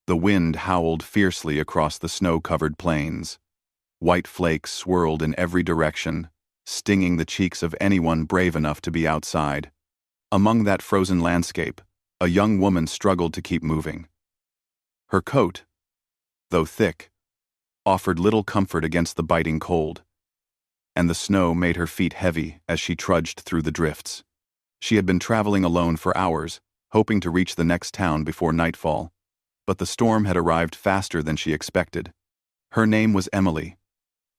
The wind howled fiercely across the snow-covered plains. White flakes swirled in every direction, stinging the cheeks of anyone brave enough to be outside. Among that frozen landscape, a young woman struggled to keep moving. Her coat, though thick, offered little comfort against the biting cold, and the snow made her feet heavy as she trudged through the drifts. She had been traveling alone for hours, hoping to reach the next town before nightfall, but the storm had arrived faster than she expected. Her name was Emily,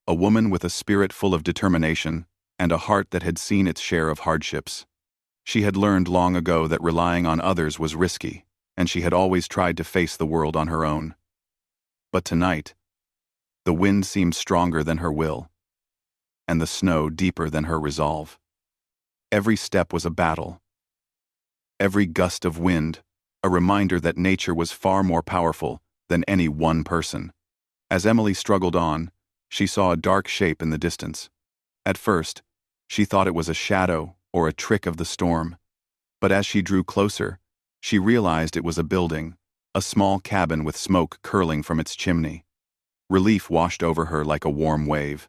a woman with a spirit full of determination and a heart that had seen its share of hardships. She had learned long ago that relying on others was risky, and she had always tried to face the world on her own. But tonight, the wind seemed stronger than her will, and the snow deeper than her resolve. Every step was a battle. Every gust of wind, a reminder that nature was far more powerful than any one person. As Emily struggled on, she saw a dark shape in the distance. At first, she thought it was a shadow or a trick of the storm, but as she drew closer, she realized it was a building, a small cabin with smoke curling from its chimney. Relief washed over her like a warm wave.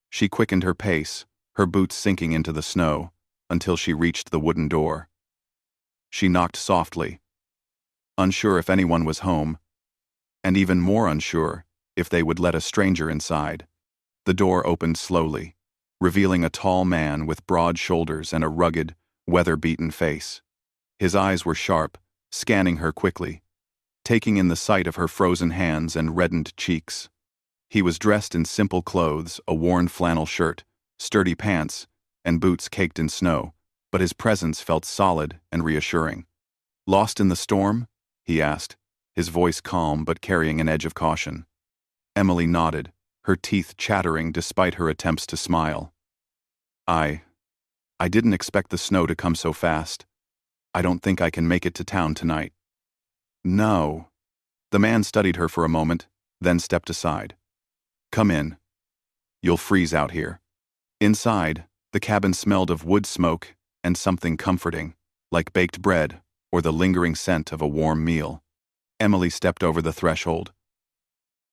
She quickened her pace, her boots sinking into the snow, until she reached the wooden door. She knocked softly, unsure if anyone was home, and even more unsure if they would let a stranger inside. The door opened slowly, revealing a tall man with broad shoulders and a rugged, weather-beaten face. His eyes were sharp, scanning her quickly, taking in the sight of her frozen hands and reddened cheeks. He was dressed in simple clothes, a worn flannel shirt, sturdy pants, and boots caked in snow, but his presence felt solid and reassuring. "Lost in the storm?" he asked, his voice calm but carrying an edge of caution. Emily nodded, her teeth chattering despite her attempts to smile. I didn't expect the snow to come so fast. I don't think I can make it to town tonight." "No." The man studied her for a moment, then stepped aside. "Come in. You'll freeze out here." Inside, the cabin smelled of wood smoke and something comforting, like baked bread or the lingering scent of a warm meal. Emily stepped over the threshold,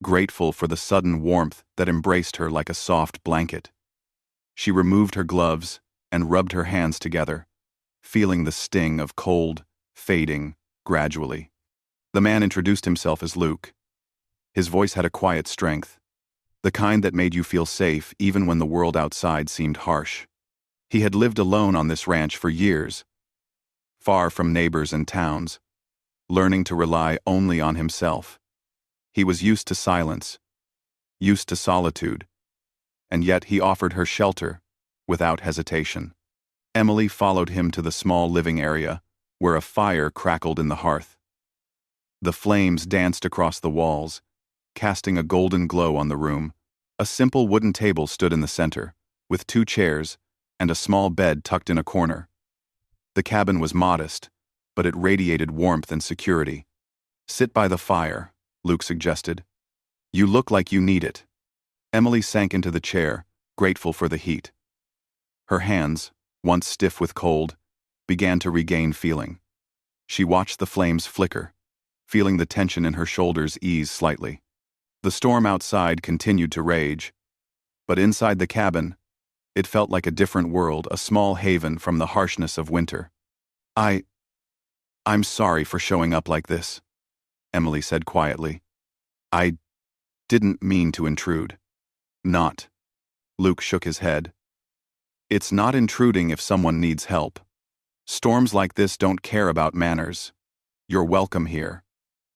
grateful for the sudden warmth that embraced her like a soft blanket. She removed her gloves and rubbed her hands together, feeling the sting of cold fading gradually. The man introduced himself as Luke. His voice had a quiet strength, the kind that made you feel safe even when the world outside seemed harsh. He had lived alone on this ranch for years, far from neighbors and towns, learning to rely only on himself. He was used to silence, used to solitude, and yet he offered her shelter without hesitation. Emily followed him to the small living area, where a fire crackled in the hearth. The flames danced across the walls, casting a golden glow on the room. A simple wooden table stood in the center, with 2 chairs and a small bed tucked in a corner. The cabin was modest, but it radiated warmth and security. "Sit by the fire," Luke suggested. "You look like you need it." Emily sank into the chair, grateful for the heat. Her hands, once stiff with cold, began to regain feeling. She watched the flames flicker, feeling the tension in her shoulders ease slightly. The storm outside continued to rage, but inside the cabin, it felt like a different world, a small haven from the harshness of winter. I'm sorry for showing up like this," Emily said quietly. "I didn't mean to intrude." "Not." Luke shook his head. "It's not intruding if someone needs help. Storms like this don't care about manners. You're welcome here."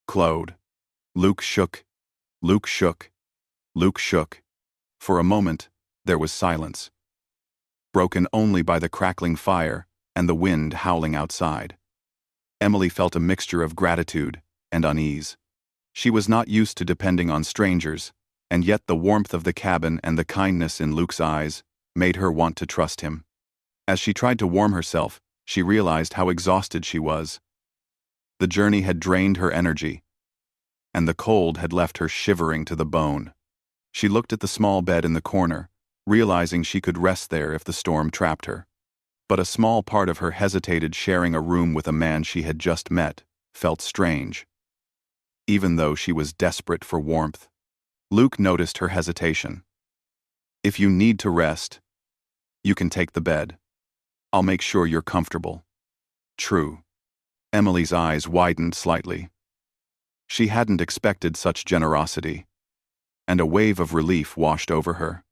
Claude. Luke shook. Luke shook. Luke shook. For a moment, there was silence, broken only by the crackling fire and the wind howling outside. Emily felt a mixture of gratitude and unease. She was not used to depending on strangers, and yet the warmth of the cabin and the kindness in Luke's eyes made her want to trust him. As she tried to warm herself, she realized how exhausted she was. The journey had drained her energy, and the cold had left her shivering to the bone. She looked at the small bed in the corner, realizing she could rest there if the storm trapped her. But a small part of her hesitated sharing a room with a man she had just met, felt strange. even though she was desperate for warmth. Luke noticed her hesitation. "If you need to rest, you can take the bed. I'll make sure you're comfortable." "True." Emily's eyes widened slightly. She hadn't expected such generosity, and a wave of relief washed over her.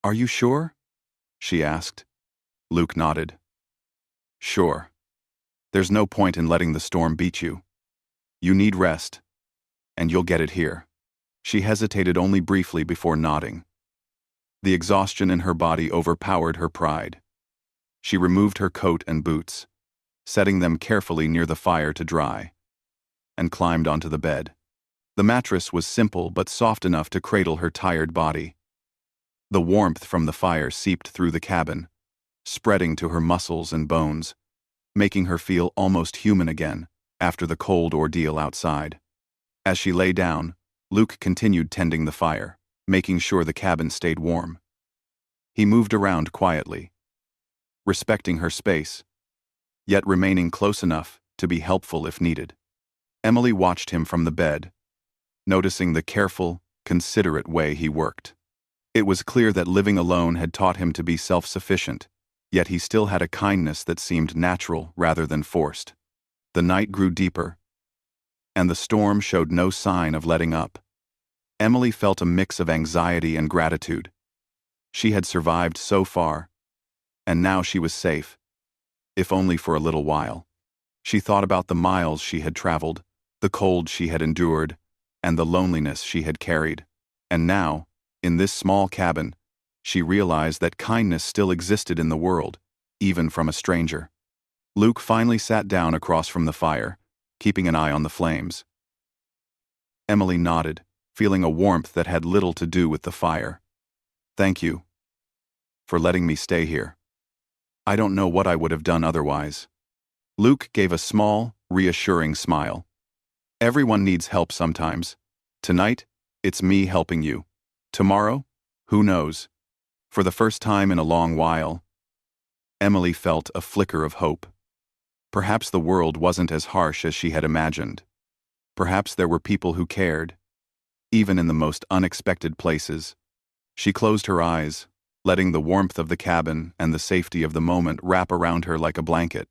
"Are you sure?" she asked. Luke nodded. "Sure. There's no point in letting the storm beat you. You need rest, and you'll get it here." She hesitated only briefly before nodding. The exhaustion in her body overpowered her pride. She removed her coat and boots, setting them carefully near the fire to dry, and climbed onto the bed. The mattress was simple but soft enough to cradle her tired body. The warmth from the fire seeped through the cabin, spreading to her muscles and bones, making her feel almost human again after the cold ordeal outside. As she lay down, Luke continued tending the fire, making sure the cabin stayed warm. He moved around quietly, respecting her space, yet remaining close enough to be helpful if needed. Emily watched him from the bed, noticing the careful, considerate way he worked. It was clear that living alone had taught him to be self-sufficient, yet he still had a kindness that seemed natural rather than forced. The night grew deeper, and the storm showed no sign of letting up. Emily felt a mix of anxiety and gratitude. She had survived so far, and now she was safe, if only for a little while. She thought about the miles she had traveled, the cold she had endured, and the loneliness she had carried. And now, in this small cabin, she realized that kindness still existed in the world, even from a stranger. Luke finally sat down across from the fire, keeping an eye on the flames. Emily nodded, feeling a warmth that had little to do with the fire. "Thank you for letting me stay here. I don't know what I would have done otherwise." Luke gave a small, reassuring smile. "Everyone needs help sometimes. Tonight, it's me helping you. Tomorrow, who knows?" For the first time in a long while, Emily felt a flicker of hope. Perhaps the world wasn't as harsh as she had imagined. Perhaps there were people who cared, even in the most unexpected places. She closed her eyes, letting the warmth of the cabin and the safety of the moment wrap around her like a blanket.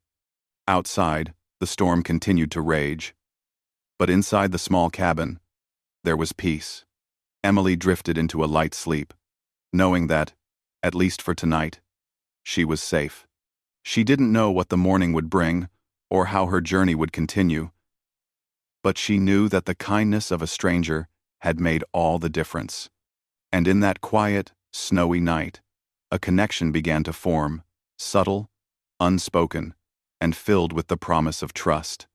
Outside, the storm continued to rage. But inside the small cabin, there was peace. Emily drifted into a light sleep, knowing that, at least for tonight, she was safe. She didn't know what the morning would bring or how her journey would continue, but she knew that the kindness of a stranger had made all the difference. And in that quiet, snowy night, a connection began to form, subtle, unspoken, and filled with the promise of trust.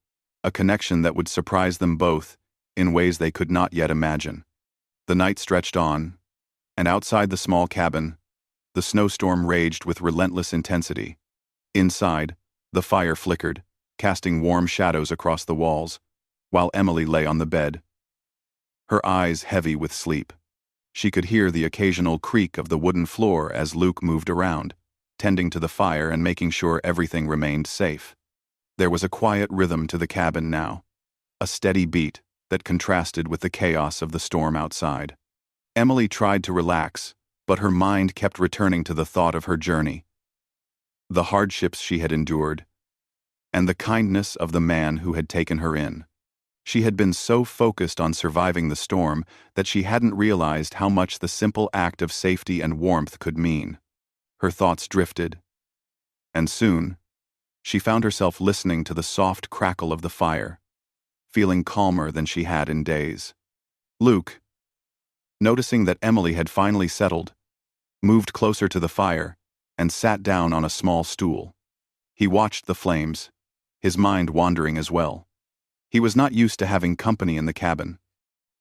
A connection that would surprise them both in ways they could not yet imagine. The night stretched on, and outside the small cabin, the snowstorm raged with relentless intensity. Inside, the fire flickered, casting warm shadows across the walls, while Emily lay on the bed, her eyes heavy with sleep. She could hear the occasional creak of the wooden floor as Luke moved around, tending to the fire and making sure everything remained safe. There was a quiet rhythm to the cabin now, a steady beat that contrasted with the chaos of the storm outside. Emily tried to relax, but her mind kept returning to the thought of her journey, the hardships she had endured, and the kindness of the man who had taken her in. She had been so focused on surviving the storm that she hadn't realized how much the simple act of safety and warmth could mean. Her thoughts drifted, and soon, she found herself listening to the soft crackle of the fire, feeling calmer than she had in days. Luke, noticing that Emily had finally settled, moved closer to the fire and sat down on a small stool. He watched the flames, his mind wandering as well. He was not used to having company in the cabin.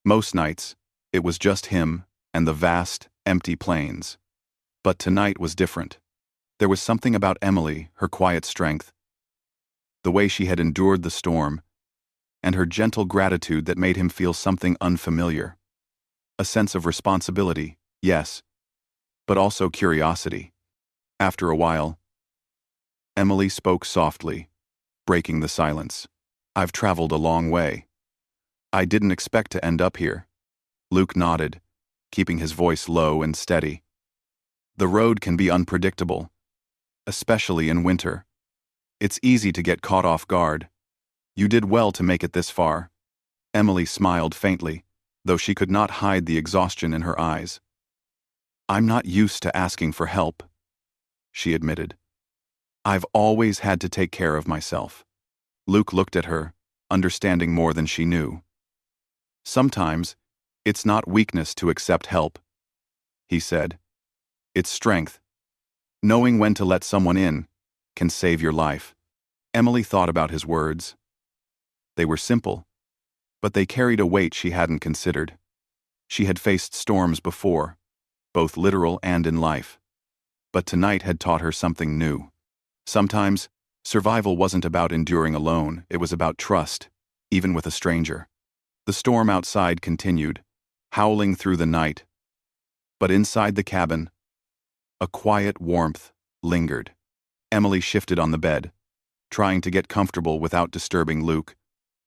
Most nights, it was just him and the vast, empty plains. But tonight was different. There was something about Emily, her quiet strength, the way she had endured the storm, and her gentle gratitude that made him feel something unfamiliar. A sense of responsibility, yes, but also curiosity. After a while, Emily spoke softly, breaking the silence. "I've traveled a long way. I didn't expect to end up here. Luke nodded, keeping his voice low and steady. The road can be unpredictable, especially in winter. It's easy to get caught off guard. You did well to make it this far. Emily smiled faintly, though she could not hide the exhaustion in her eyes. I'm not used to asking for help, she admitted. I've always had to take care of myself. Luke looked at her, understanding more than she knew. Sometimes, it's not weakness to accept help, he said. It's strength. Knowing when to let someone in can save your life. Emily thought about his words. They were simple, but they carried a weight she hadn't considered. She had faced storms before, both literal and in life. But tonight had taught her something new. Sometimes, survival wasn't about enduring alone, it was about trust, even with a stranger. The storm outside continued, howling through the night. But inside the cabin, a quiet warmth lingered. Emily shifted on the bed, trying to get comfortable without disturbing Luke,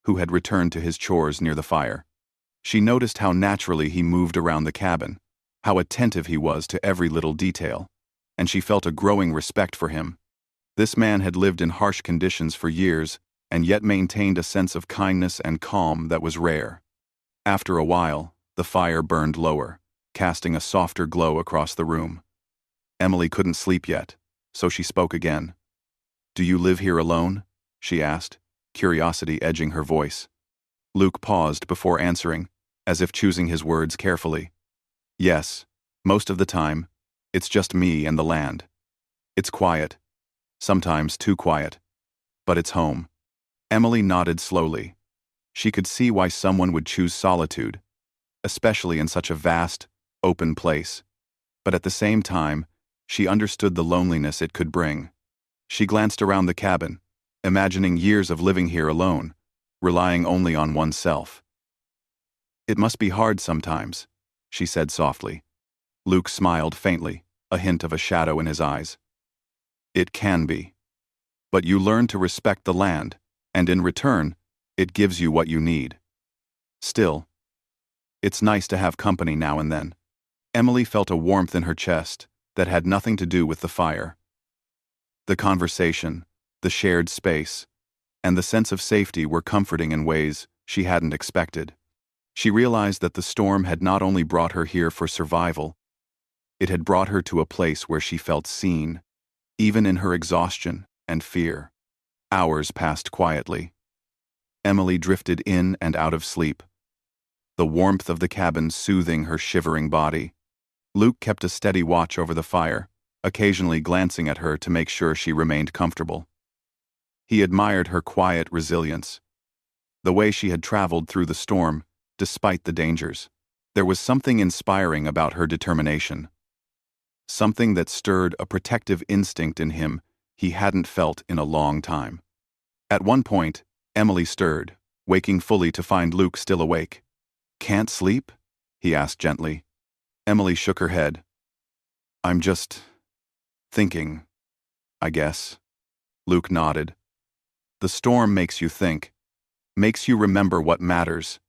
who had returned to his chores near the fire. She noticed how naturally he moved around the cabin, how attentive he was to every little detail, and she felt a growing respect for him. This man had lived in harsh conditions for years and yet maintained a sense of kindness and calm that was rare. After a while, the fire burned lower, casting a softer glow across the room. Emily couldn't sleep yet, so she spoke again. "Do you live here alone?" she asked, curiosity edging her voice. Luke paused before answering, as if choosing his words carefully. "Yes, most of the time, it's just me and the land. It's quiet, sometimes too quiet, but it's home." Emily nodded slowly. She could see why someone would choose solitude, especially in such a vast, open place. But at the same time, she understood the loneliness it could bring. She glanced around the cabin, imagining years of living here alone, relying only on oneself. "It must be hard sometimes," she said softly. Luke smiled faintly, a hint of a shadow in his eyes. "It can be. But you learn to respect the land, and in return, it gives you what you need. Still, it's nice to have company now and then." Emily felt a warmth in her chest that had nothing to do with the fire. The conversation, the shared space, and the sense of safety were comforting in ways she hadn't expected. She realized that the storm had not only brought her here for survival, it had brought her to a place where she felt seen, even in her exhaustion and fear. Hours passed quietly. Emily drifted in and out of sleep, the warmth of the cabin soothing her shivering body. Luke kept a steady watch over the fire, occasionally glancing at her to make sure she remained comfortable. He admired her quiet resilience, the way she had traveled through the storm, despite the dangers. There was something inspiring about her determination, something that stirred a protective instinct in him he hadn't felt in a long time. At one point, Emily stirred, waking fully to find Luke still awake. "Can't sleep?" he asked gently. Emily shook her head. "I'm just thinking, I guess." Luke nodded. "The storm makes you think, makes you remember what matters."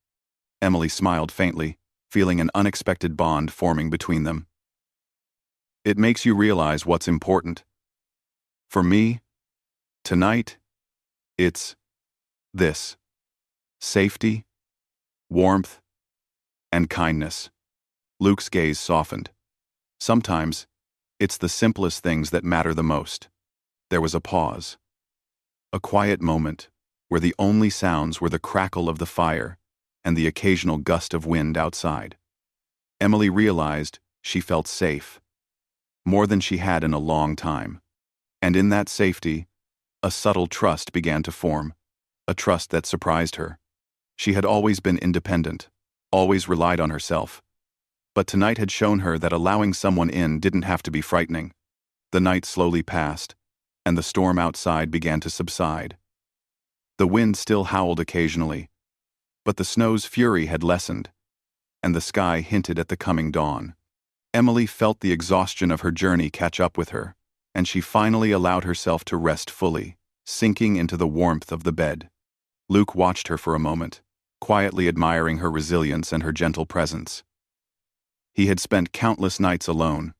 Emily smiled faintly, feeling an unexpected bond forming between them. "It makes you realize what's important. For me, tonight, it's this: safety, warmth, and kindness." Luke's gaze softened. "Sometimes, it's the simplest things that matter the most." There was a pause. A quiet moment, where the only sounds were the crackle of the fire and the occasional gust of wind outside. Emily realized she felt safe, more than she had in a long time. And in that safety, a subtle trust began to form, a trust that surprised her. She had always been independent, always relied on herself. But tonight had shown her that allowing someone in didn't have to be frightening. The night slowly passed, and the storm outside began to subside. The wind still howled occasionally, but the snow's fury had lessened, and the sky hinted at the coming dawn. Emily felt the exhaustion of her journey catch up with her, and she finally allowed herself to rest fully, sinking into the warmth of the bed. Luke watched her for a moment, quietly admiring her resilience and her gentle presence. He had spent countless nights alone,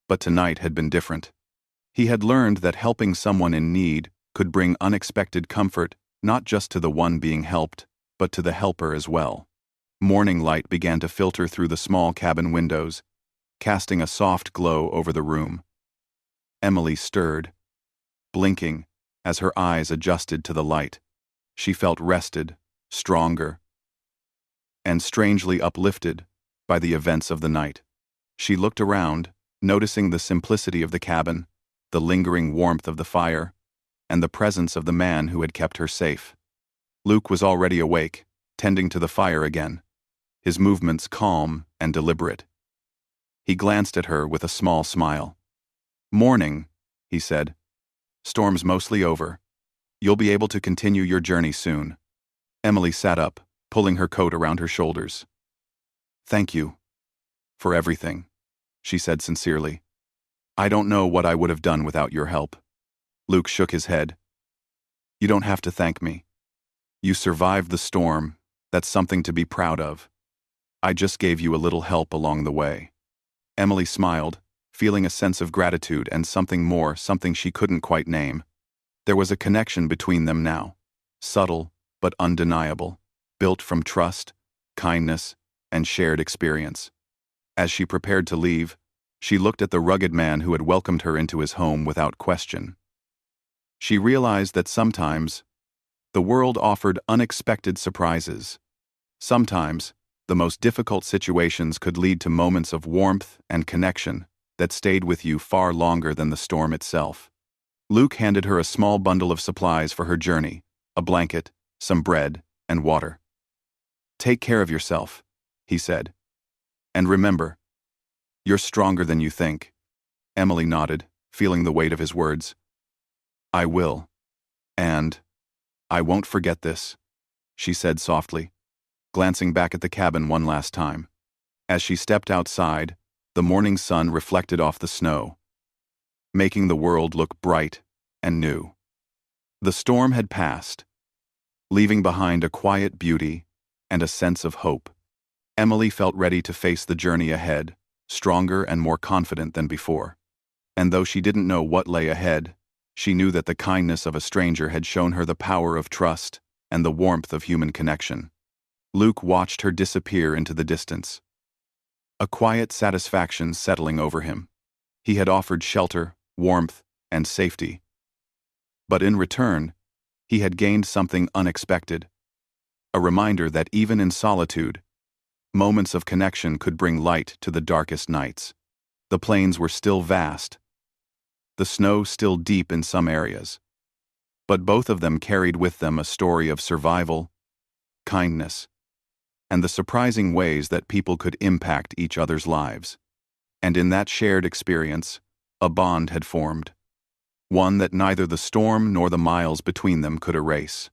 but tonight had been different. He had learned that helping someone in need could bring unexpected comfort, not just to the one being helped, but to the helper as well. Morning light began to filter through the small cabin windows, casting a soft glow over the room. Emily stirred, blinking, as her eyes adjusted to the light. She felt rested, stronger, and strangely uplifted by the events of the night. She looked around, noticing the simplicity of the cabin, the lingering warmth of the fire, and the presence of the man who had kept her safe. Luke was already awake, tending to the fire again, his movements calm and deliberate. He glanced at her with a small smile. "Morning," he said. "Storm's mostly over. You'll be able to continue your journey soon." Emily sat up, pulling her coat around her shoulders. "Thank you for everything," she said sincerely. "I don't know what I would have done without your help." Luke shook his head. "You don't have to thank me. You survived the storm. That's something to be proud of. I just gave you a little help along the way." Emily smiled, feeling a sense of gratitude and something more, something she couldn't quite name. There was a connection between them now, subtle but undeniable, built from trust, kindness, and shared experience. As she prepared to leave, she looked at the rugged man who had welcomed her into his home without question. She realized that sometimes the world offered unexpected surprises. Sometimes the most difficult situations could lead to moments of warmth and connection that stayed with you far longer than the storm itself. Luke handed her a small bundle of supplies for her journey, a blanket, some bread, and water. "Take care of yourself," he said. "And remember, you're stronger than you think." Emily nodded, feeling the weight of his words. "I will. And I won't forget this," she said softly, glancing back at the cabin one last time. As she stepped outside, the morning sun reflected off the snow, making the world look bright and new. The storm had passed, leaving behind a quiet beauty and a sense of hope. Emily felt ready to face the journey ahead, stronger and more confident than before. And though she didn't know what lay ahead, she knew that the kindness of a stranger had shown her the power of trust and the warmth of human connection. Luke watched her disappear into the distance, a quiet satisfaction settling over him. He had offered shelter, warmth, and safety. But in return, he had gained something unexpected, a reminder that even in solitude, moments of connection could bring light to the darkest nights. The plains were still vast, the snow still deep in some areas, but both of them carried with them a story of survival, kindness, and the surprising ways that people could impact each other's lives. And in that shared experience, a bond had formed, one that neither the storm nor the miles between them could erase.